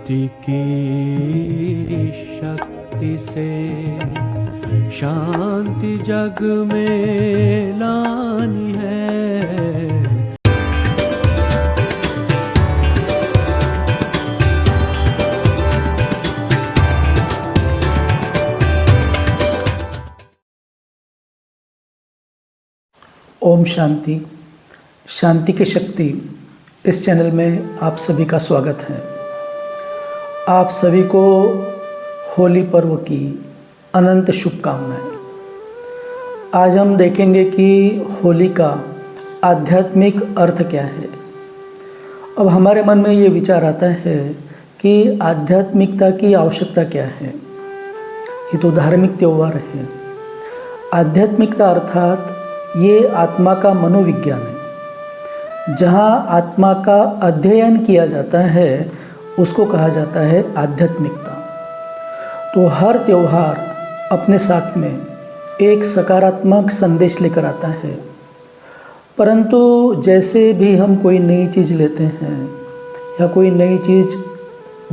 शांति की शक्ति से शांति जग में लानी है। ओम शांति। शांति की शक्ति इस चैनल में आप सभी का स्वागत है। आप सभी को होली पर्व की अनंत शुभकामनाएं। आज हम देखेंगे कि होली का आध्यात्मिक अर्थ क्या है। अब हमारे मन में ये विचार आता है कि आध्यात्मिकता की आवश्यकता क्या है। ये तो धार्मिक त्यौहार है। आध्यात्मिकता अर्थात ये आत्मा का मनोविज्ञान है। जहाँ आत्मा का अध्ययन किया जाता है उसको कहा जाता है आध्यात्मिकता। तो हर त्यौहार अपने साथ में एक सकारात्मक संदेश लेकर आता है, परंतु जैसे भी हम कोई नई चीज़ लेते हैं या कोई नई चीज़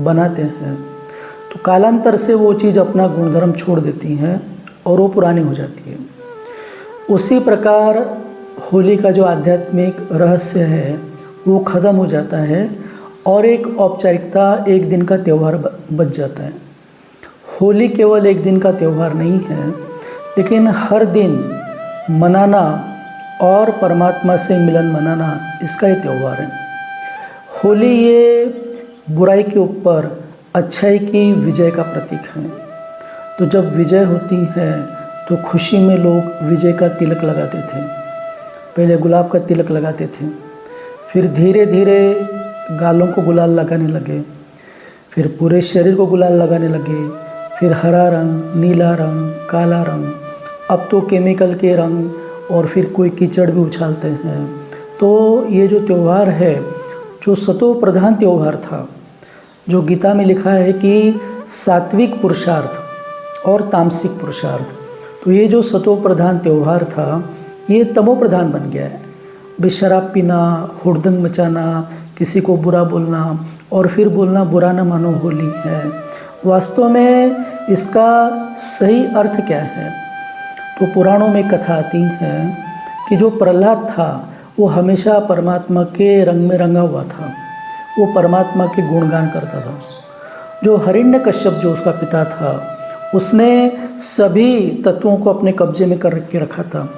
बनाते हैं तो कालांतर से वो चीज़ अपना गुणधर्म छोड़ देती हैं और वो पुरानी हो जाती है। उसी प्रकार होली का जो आध्यात्मिक रहस्य है वो ख़त्म हो जाता है और एक औपचारिकता, एक दिन का त्यौहार बच जाता है। होली केवल एक दिन का त्यौहार नहीं है, लेकिन हर दिन मनाना और परमात्मा से मिलन मनाना इसका ही त्यौहार है। होली ये बुराई के ऊपर अच्छाई की विजय का प्रतीक है। तो जब विजय होती है तो खुशी में लोग विजय का तिलक लगाते थे। पहले गुलाब का तिलक लगाते थे, फिर धीरे धीरे गालों को गुलाल लगाने लगे, फिर पूरे शरीर को गुलाल लगाने लगे, फिर हरा रंग, नीला रंग, काला रंग, अब तो केमिकल के रंग और फिर कोई कीचड़ भी उछालते हैं। तो ये जो त्यौहार है, जो सतो प्रधान त्यौहार था, जो गीता में लिखा है कि सात्विक पुरुषार्थ और तामसिक पुरुषार्थ, तो ये जो सतो प्रधान त्यौहार था ये तमो प्रधान बन गया है। बेशराब पीना, हुड़दंग मचाना, किसी को बुरा बोलना और फिर बोलना बुरा न मानो होली है। वास्तव में इसका सही अर्थ क्या है? तो पुराणों में कथा आती है कि जो प्रहलाद था वो हमेशा परमात्मा के रंग में रंगा हुआ था। वो परमात्मा के गुणगान करता था। जो हिरण्यकश्यप जो उसका पिता था, उसने सभी तत्वों को अपने कब्जे में कर के रखा था।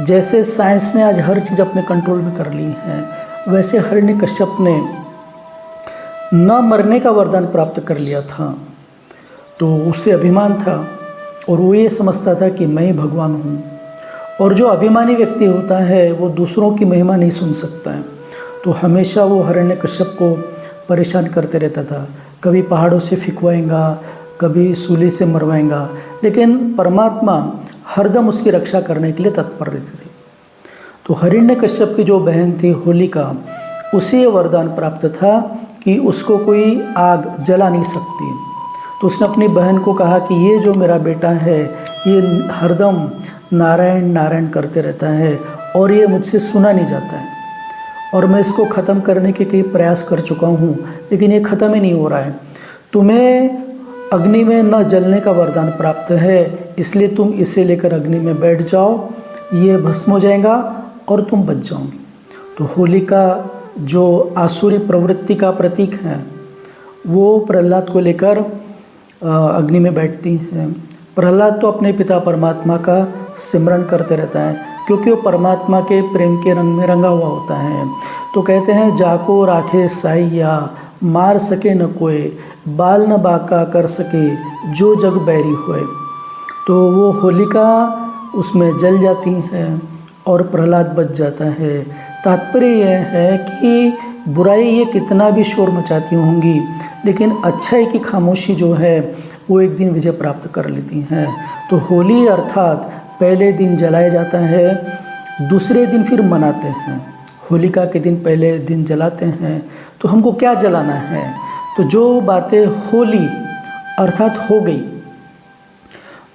जैसे साइंस ने आज हर चीज़ अपने कंट्रोल में कर ली है, वैसे हिरण्यकश्यप ने न मरने का वरदान प्राप्त कर लिया था। तो उससे अभिमान था और वो ये समझता था कि मैं ही भगवान हूँ। और जो अभिमानी व्यक्ति होता है वो दूसरों की महिमा नहीं सुन सकता है। तो हमेशा वो हिरण्यकश्यप को परेशान करते रहता था। कभी पहाड़ों से फिकवाएगा, कभी सूली से मरवाएगा, लेकिन परमात्मा हरदम उसकी रक्षा करने के लिए तत्पर रहती थी। तो हिरण्यकश्यप की जो बहन थी होलिका, उसे वरदान प्राप्त था कि उसको कोई आग जला नहीं सकती। तो उसने अपनी बहन को कहा कि ये जो मेरा बेटा है ये हरदम नारायण नारायण करते रहता है और ये मुझसे सुना नहीं जाता है, और मैं इसको ख़त्म करने के कई प्रयास कर चुका हूँ लेकिन ये ख़त्म ही नहीं हो रहा है। तुम्हें अग्नि में न जलने का वरदान प्राप्त है, इसलिए तुम इसे लेकर अग्नि में बैठ जाओ, ये भस्म हो जाएगा और तुम बच जाओगे। तो होलिका जो आसुरी प्रवृत्ति का प्रतीक है वो प्रहलाद को लेकर अग्नि में बैठती हैं। प्रहलाद तो अपने पिता परमात्मा का सिमरन करते रहता है, क्योंकि वो परमात्मा के प्रेम के रंग में रंगा हुआ होता है। तो कहते हैं जाको राखे साइया, मार सके न कोई, बाल न बाका कर सके जो जग बैरी होए। तो वो होलिका उसमें जल जाती है और प्रहलाद बच जाता है। तात्पर्य यह है कि बुराई ये कितना भी शोर मचाती होंगी, लेकिन अच्छाई की खामोशी जो है वो एक दिन विजय प्राप्त कर लेती हैं। तो होली अर्थात पहले दिन जलाया जाता है, दूसरे दिन फिर मनाते हैं। होलिका के दिन पहले दिन जलाते हैं। तो हमको क्या जलाना है? तो जो बातें होली अर्थात हो गई,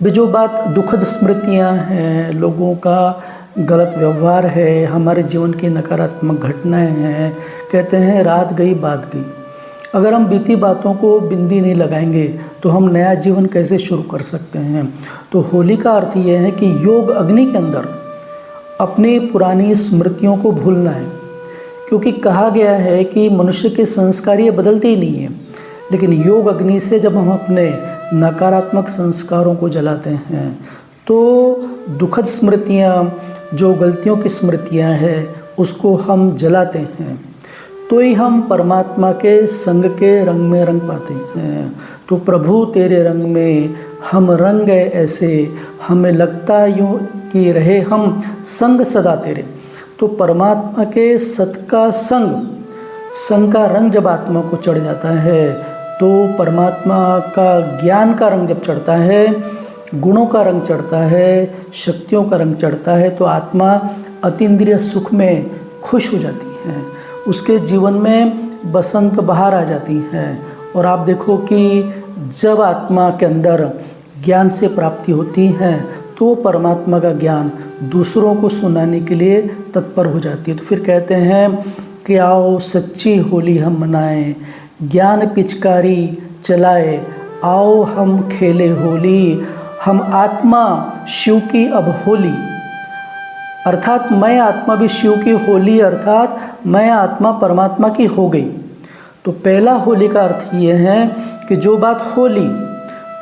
जो बात दुखद स्मृतियां हैं, लोगों का गलत व्यवहार है, हमारे जीवन की नकारात्मक घटनाएं हैं, कहते हैं रात गई बात गई। अगर हम बीती बातों को बिंदी नहीं लगाएंगे तो हम नया जीवन कैसे शुरू कर सकते हैं। तो होली का अर्थ यह है कि योग अग्नि के अंदर अपनी पुरानी स्मृतियों को भूलना है, क्योंकि कहा गया है कि मनुष्य के संस्कार ये बदलते ही नहीं हैं, लेकिन योग अग्नि से जब हम अपने नकारात्मक संस्कारों को जलाते हैं तो दुखद स्मृतियाँ, जो गलतियों की स्मृतियाँ हैं, उसको हम जलाते हैं, तो ही हम परमात्मा के संग के रंग में रंग पाते हैं। तो प्रभु तेरे रंग में हम रंग गए ऐसे, हमें लगता यूँ कि रहे हम संग सदा तेरे। तो परमात्मा के सत का संग का रंग जब आत्मा को चढ़ जाता है, तो परमात्मा का ज्ञान का रंग जब चढ़ता है, गुणों का रंग चढ़ता है, शक्तियों का रंग चढ़ता है, तो आत्मा अतीन्द्रिय सुख में खुश हो जाती है, उसके जीवन में बसंत बहार आ जाती है। और आप देखो कि जब आत्मा के अंदर ज्ञान से प्राप्ति होती है तो परमात्मा का ज्ञान दूसरों को सुनाने के लिए तत्पर हो जाती है। तो फिर कहते हैं कि आओ सच्ची होली हम मनाएं, ज्ञान पिचकारी चलाए, आओ हम खेले होली, हम आत्मा शिव की अब होली। अर्थात मैं आत्मा भी शिव की होली, अर्थात मैं आत्मा परमात्मा की हो गई। तो पहला होली का अर्थ ये है कि जो बात होली,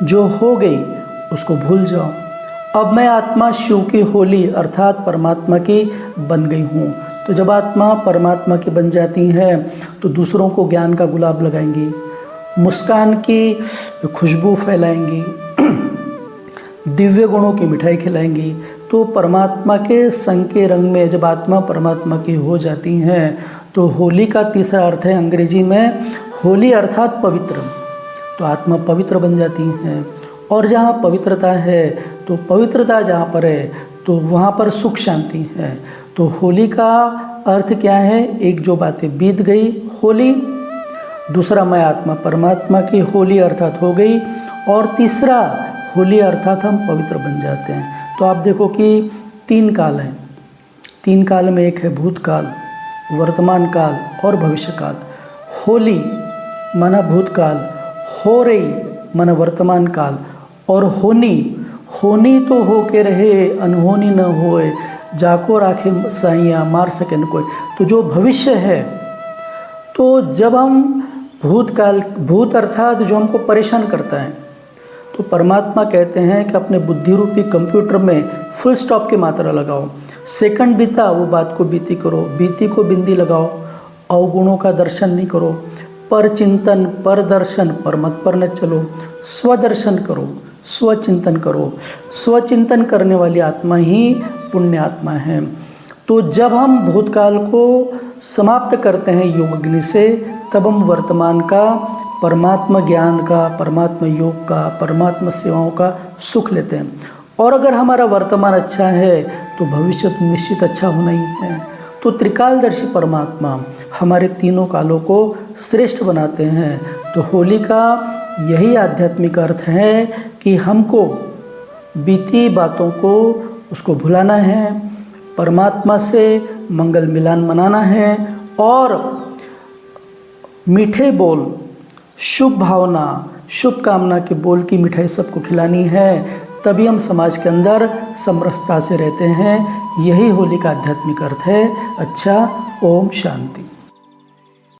जो हो गई, उसको भूल जाओ। अब मैं आत्मा शिव की होली अर्थात परमात्मा की बन गई हूँ। तो जब आत्मा परमात्मा की बन जाती है तो दूसरों को ज्ञान का गुलाब लगाएंगी, मुस्कान की खुशबू फैलाएंगी, दिव्य गुणों की मिठाई खिलाएंगी। तो परमात्मा के संग के रंग में जब आत्मा परमात्मा की हो जाती हैं तो होली का तीसरा अर्थ है अंग्रेजी में होली अर्थात पवित्र। तो आत्मा पवित्र बन जाती हैं, और जहाँ पवित्रता है, तो पवित्रता जहाँ पर है तो वहाँ पर सुख शांति है। तो होली का अर्थ क्या है? एक जो बातें बीत गई होली, दूसरा मैं आत्मा परमात्मा की होली अर्थात हो गई, और तीसरा होली अर्थात हम पवित्र बन जाते हैं। तो आप देखो कि 3 काल हैं, 3 काल में एक है भूतकाल, वर्तमान काल और भविष्य काल। होली माना भूतकाल, हो रही माना वर्तमान काल, और होनी तो हो के रहे, अनहोनी न होए, जाको राखे साइयाँ मार सके न कोई। तो जो भविष्य है, तो जब हम भूत अर्थात जो हमको परेशान करता है, तो परमात्मा कहते हैं कि अपने बुद्धि रूपी कंप्यूटर में फुल स्टॉप की मात्रा लगाओ। सेकंड बीता वो बात को बीती करो, बीती को बिंदी लगाओ, अवगुणों का दर्शन नहीं करो, पर चिंतन पर दर्शन पर मत पर न चलो, स्वदर्शन करो, स्वचिंतन करो। स्वचिंतन करने वाली आत्मा ही पुण्य आत्मा है। तो जब हम भूतकाल को समाप्त करते हैं योग अग्नि से, तब हम वर्तमान का, परमात्मा ज्ञान का, परमात्मा योग का, परमात्मा सेवाओं का सुख लेते हैं। और अगर हमारा वर्तमान अच्छा है तो भविष्य तो निश्चित अच्छा होना ही है। तो त्रिकालदर्शी परमात्मा हमारे तीनों कालों को श्रेष्ठ बनाते हैं। तो होली का यही आध्यात्मिक अर्थ है कि हमको बीती बातों को उसको भुलाना है, परमात्मा से मंगल मिलान मनाना है, और मीठे बोल, शुभ भावना, शुभ कामना के बोल की मिठाई सबको खिलानी है। तभी हम समाज के अंदर समरसता से रहते हैं। यही होली का आध्यात्मिक अर्थ है। अच्छा, ओम शांति।